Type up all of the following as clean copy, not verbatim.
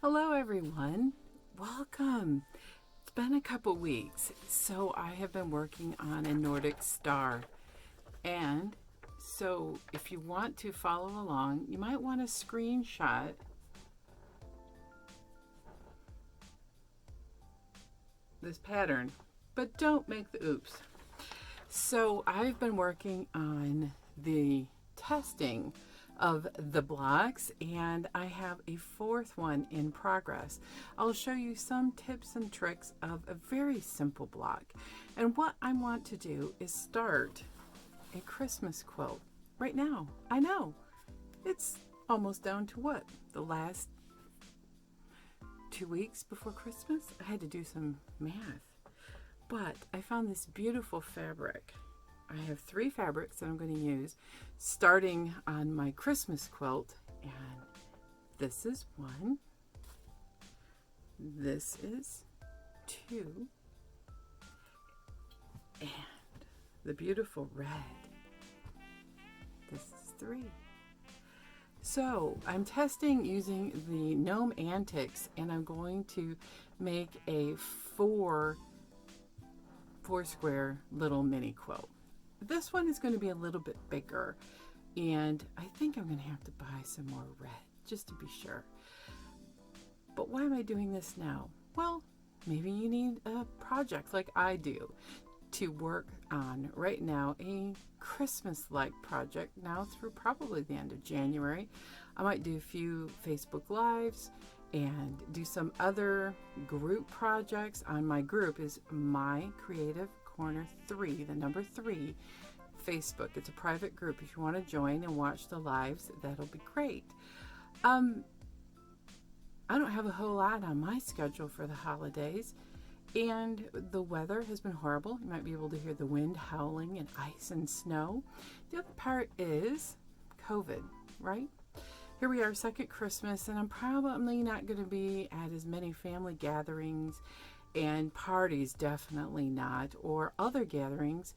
Hello, everyone. Welcome. It's been a couple weeks, so I have been working on a Nordic star. And so, if you want to follow along, you might want to screenshot this pattern, but don't make the oops. So, I've been working on the testing of the blocks, and I have a fourth one in progress. I'll show you some tips and tricks of a very simple block. And what I want to do is start a Christmas quilt right now. I know it's almost down to what? The last 2 weeks before Christmas? I had to do some math. But I found this beautiful fabric. I have 3 fabrics that I'm going to use starting on my Christmas quilt, and this is 1, this is 2, and the beautiful red, this is 3. So I'm testing using the Gnome Antics, and I'm going to make a 4 square little mini quilt. This one is going to be a little bit bigger, and I think I'm going to have to buy some more red just to be sure. But why am I doing this now? Well, maybe you need a project like I do to work on right now, a Christmas-like project now through probably the end of January. I might do a few Facebook Lives and do some other group projects. On my group is My Creative Corner 3, the number 3, Facebook. It's a private group. If you want to join and watch the lives, that'll be great. I don't have a whole lot on my schedule for the holidays, and the weather has been horrible. You might be able to hear the wind howling and ice and snow. The other part is COVID, right? Here we are, second Christmas, and I'm probably not going to be at as many family gatherings and parties, definitely not, or other gatherings.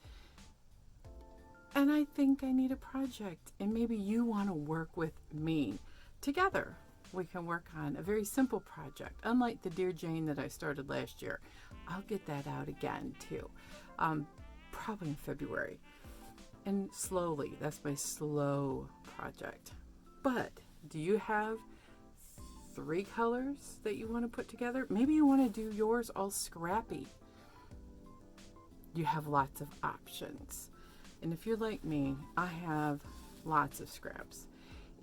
And I think I need a project, and maybe you want to work with me. Together, we can work on a very simple project, unlike the Dear Jane that I started last year. I'll get that out again, too, probably in February. And slowly, that's my slow project. But do you have 3 colors that you want to put together? Maybe you want to do yours all scrappy. You have lots of options. And if you're like me, I have lots of scraps.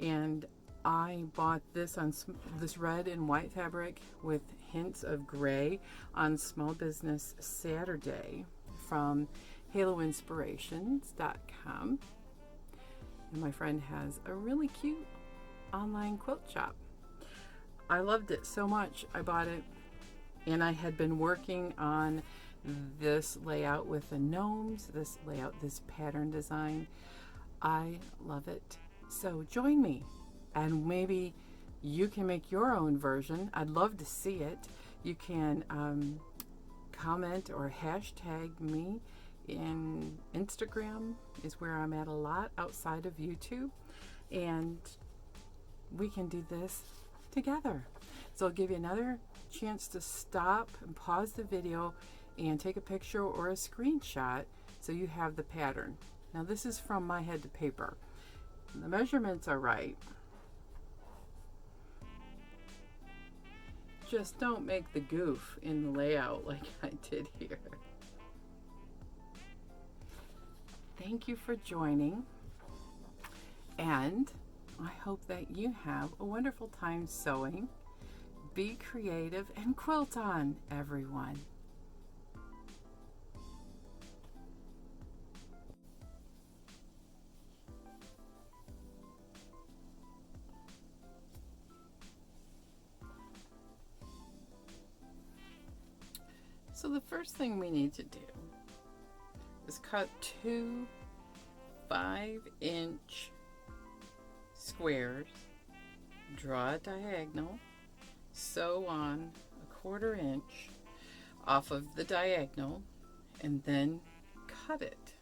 And I bought this on this red and white fabric with hints of gray on Small Business Saturday from haloinspirations.com. And my friend has a really cute online quilt shop. I loved it so much, I bought it, and I had been working on this layout with the gnomes, this layout, this pattern design. I love it. So join me, and maybe you can make your own version. I'd love to see it. You can comment or hashtag me in Instagram is where I'm at a lot outside of YouTube, and we can do this together. So I'll give you another chance to stop and pause the video and take a picture or a screenshot so you have the pattern. Now this is from my head to paper. The measurements are right. Just don't make the goof in the layout like I did here. Thank you for joining, and I hope that you have a wonderful time sewing. Be creative and quilt on, everyone. So the first thing we need to do is cut 2 5-inch squares, draw a diagonal, sew on a 1/4 inch off of the diagonal, and then cut it.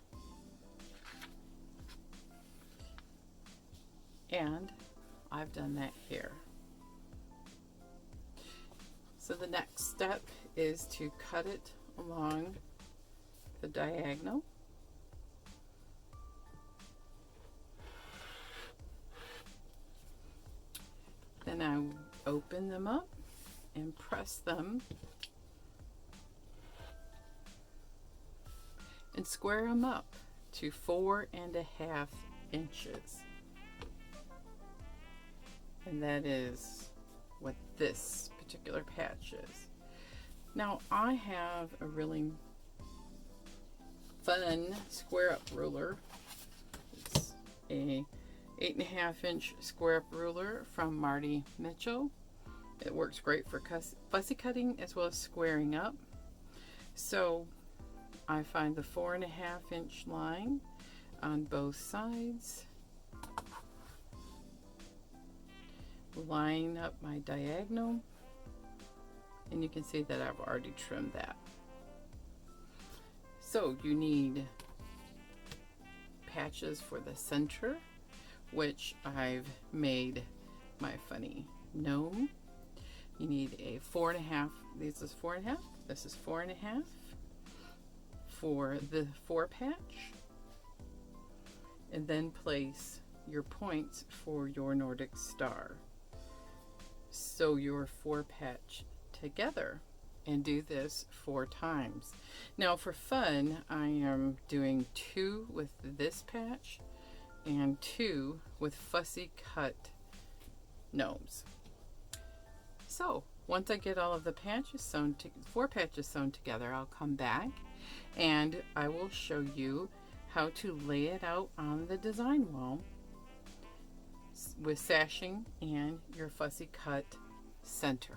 And I've done that here. step is to cut it along the diagonal. Then I open them up and press them and square them up to 4.5 inches. And that is what this particular patch is. Now I have a really fun square up ruler. It's a 8.5 inch square up ruler from Marty Mitchell. It works great for fussy cutting as well as squaring up. So I find the 4.5 inch line on both sides, line up my diagonal, and you can see that I've already trimmed that. So you need patches for the center, which I've made my funny gnome. You need a 4.5, this is 4.5, this is 4.5 for the 4 patch, and then place your points for your Nordic star. Sew your 4 patch together and do this 4 times. Now for fun, I am doing 2 with this patch and 2 with fussy cut gnomes. So once I get all of the patches sewn, 4 patches sewn together, I'll come back and I will show you how to lay it out on the design wall with sashing and your fussy cut center.